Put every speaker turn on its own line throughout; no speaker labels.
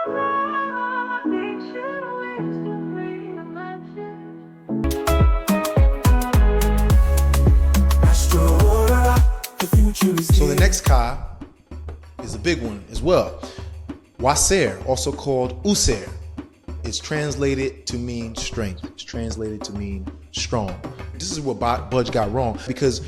So the next Ka is a big one as well. Waaser, also called User, is translated to mean strength. It's translated to mean strong. This is what Budge got wrong, because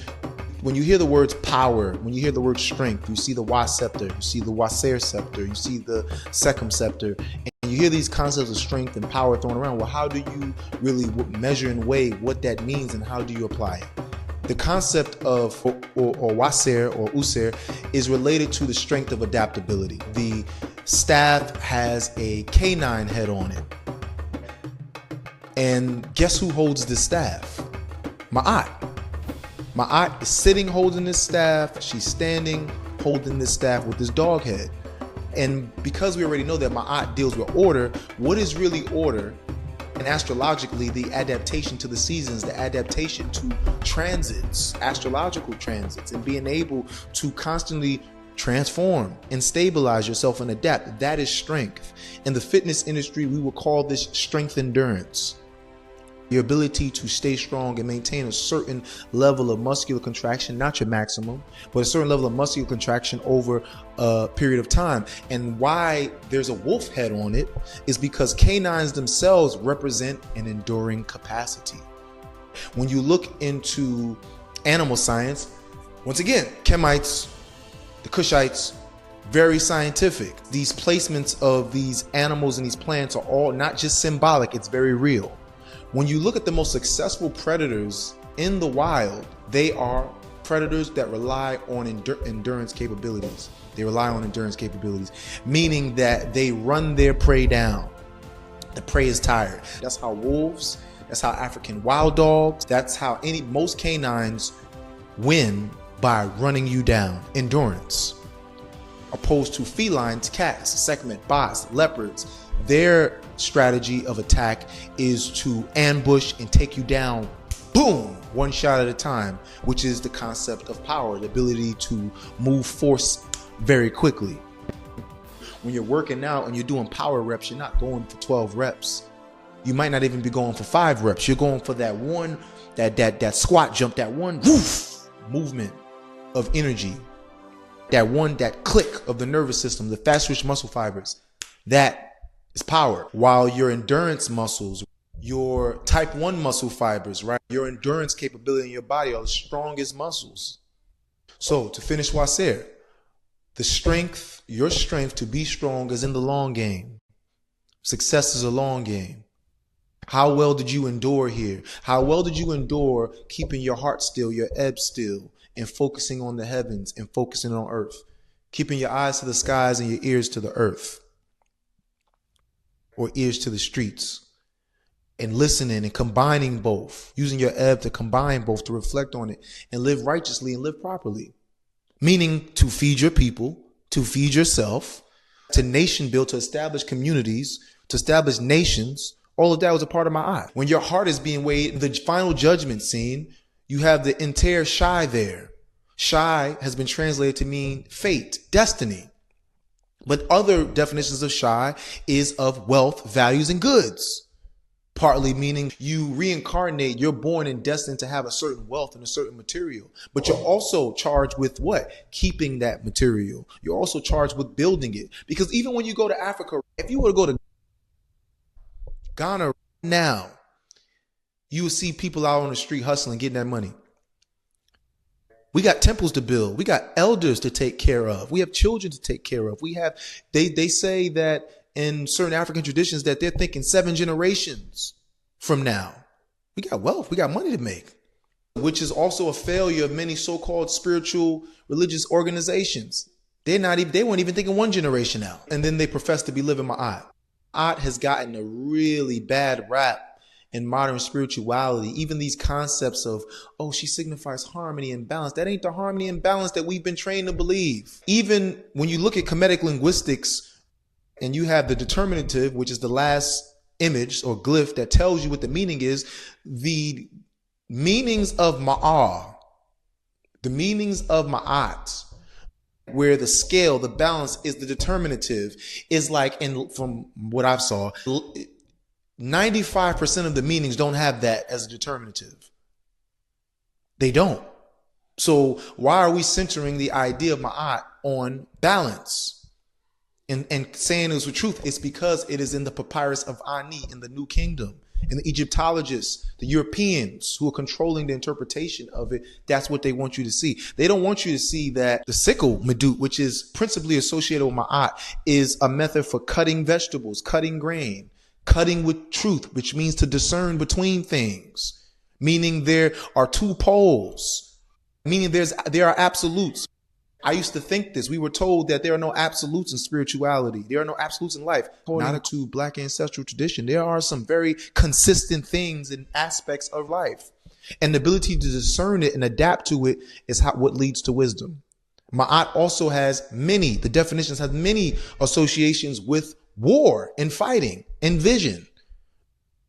when you hear the words power, when you hear the word strength, you see the Wa scepter, you see the Waaser scepter, you see the Second scepter, and you hear these concepts of strength and power thrown around. Well, how do you really measure and weigh what that means, and how do you apply it? The concept of or Waaser or User is related to the strength of adaptability. The staff has a canine head on it. And guess who holds the staff? Ma'at. Ma'at is sitting holding this staff. She's standing holding this staff with this dog head. And because we already know that Ma'at deals with order, what is really order? And astrologically, the adaptation to the seasons, the adaptation to transits, astrological transits, and being able to constantly transform and stabilize yourself and adapt. That is strength. In the fitness industry, we will call this strength endurance. Your ability to stay strong and maintain a certain level of muscular contraction, not your maximum, but a certain level of muscular contraction over a period of time. And why there's a wolf head on it is because canines themselves represent an enduring capacity. When you look into animal science, once again, Kemites, the Kushites, very scientific. These placements of these animals and these plants are all not just symbolic, it's very real. When you look at the most successful predators in the wild, they are predators that rely on endurance capabilities. They rely on endurance capabilities, meaning that they run their prey down. The prey is tired. That's how wolves, that's how African wild dogs, that's how most canines win, by running you down. Endurance. Opposed to felines, cats, segment, bots, leopards, their strategy of attack is to ambush and take you down, boom, one shot at a time, which is the concept of power, the ability to move force very quickly. When you're working out and you're doing power reps, you're not going for 12 reps. You might not even be going for 5 reps. You're going for that one, that squat jump, that one woof movement of energy, that click of the nervous system, the fast twitch muscle fibers. That is power. While your endurance muscles, your type 1 muscle fibers, right? Your endurance capability in your body are the strongest muscles. So to finish Waaser, your strength to be strong is in the long game. Success is a long game. How well did you endure here? How well did you endure keeping your heart still, your ebb still, and focusing on the heavens and focusing on earth? Keeping your eyes to the skies and your ears to the earth, or ears to the streets, and listening and combining both, using your ebb to combine both, to reflect on it and live righteously and live properly. Meaning to feed your people, to feed yourself, to nation build, to establish communities, to establish nations. All of that was a part of my eye. When your heart is being weighed, the final judgment scene, you have the entire Shai there. Shai has been translated to mean fate, destiny. But other definitions of Shai is of wealth, values, and goods. Partly meaning you reincarnate, you're born and destined to have a certain wealth and a certain material. But you're also charged with what? Keeping that material. You're also charged with building it. Because even when you go to Africa, if you were to go to Ghana now, you will see people out on the street hustling, getting that money. We got temples to build. We got elders to take care of. We have children to take care of. We have, they say that in certain African traditions that they're thinking 7 generations from now. We got wealth. We got money to make, which is also a failure of many so-called spiritual religious organizations. They weren't even thinking 1 generation out. And then they profess to be living Ma'at. Ma'at has gotten a really bad rap in modern spirituality. Even these concepts of, oh, she signifies harmony and balance. That ain't the harmony and balance that we've been trained to believe. Even when you look at Kemetic linguistics and you have the determinative, which is the last image or glyph that tells you what the meaning is, the meanings of Ma'ar, the meanings of Ma'at where the scale, the balance is the determinative, is like, from what I've saw, 95% of the meanings don't have that as a determinative. They don't. So why are we centering the idea of Ma'at on balance and saying it was the truth? It's because it is in the papyrus of Ani in the New Kingdom. And the Egyptologists, the Europeans who are controlling the interpretation of it, that's what they want you to see. They don't want you to see that the sickle medut, which is principally associated with Ma'at, is a method for cutting vegetables, cutting grain, cutting with truth, which means to discern between things, meaning there are two poles, meaning there are absolutes. I used to think this. We were told that there are no absolutes in spirituality. There are no absolutes in life. Not to Black ancestral tradition. There are some very consistent things and aspects of life. And the ability to discern it and adapt to it is what leads to wisdom. Ma'at also the definitions have many associations with war and fighting and vision.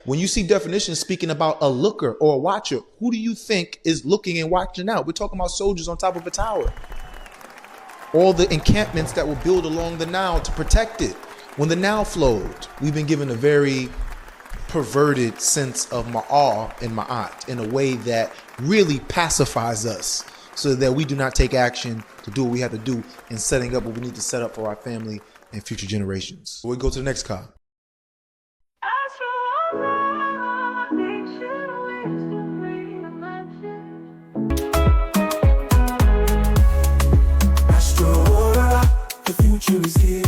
When you see definitions speaking about a looker or a watcher, who do you think is looking and watching out? We're talking about soldiers on top of a tower. All the encampments that were built along the Nile to protect it. When the Nile flowed, we've been given a very perverted sense of Ma'ar and Ma'at in a way that really pacifies us so that we do not take action to do what we have to do in setting up what we need to set up for our family and future generations. We'll go to the next card.
The future is here.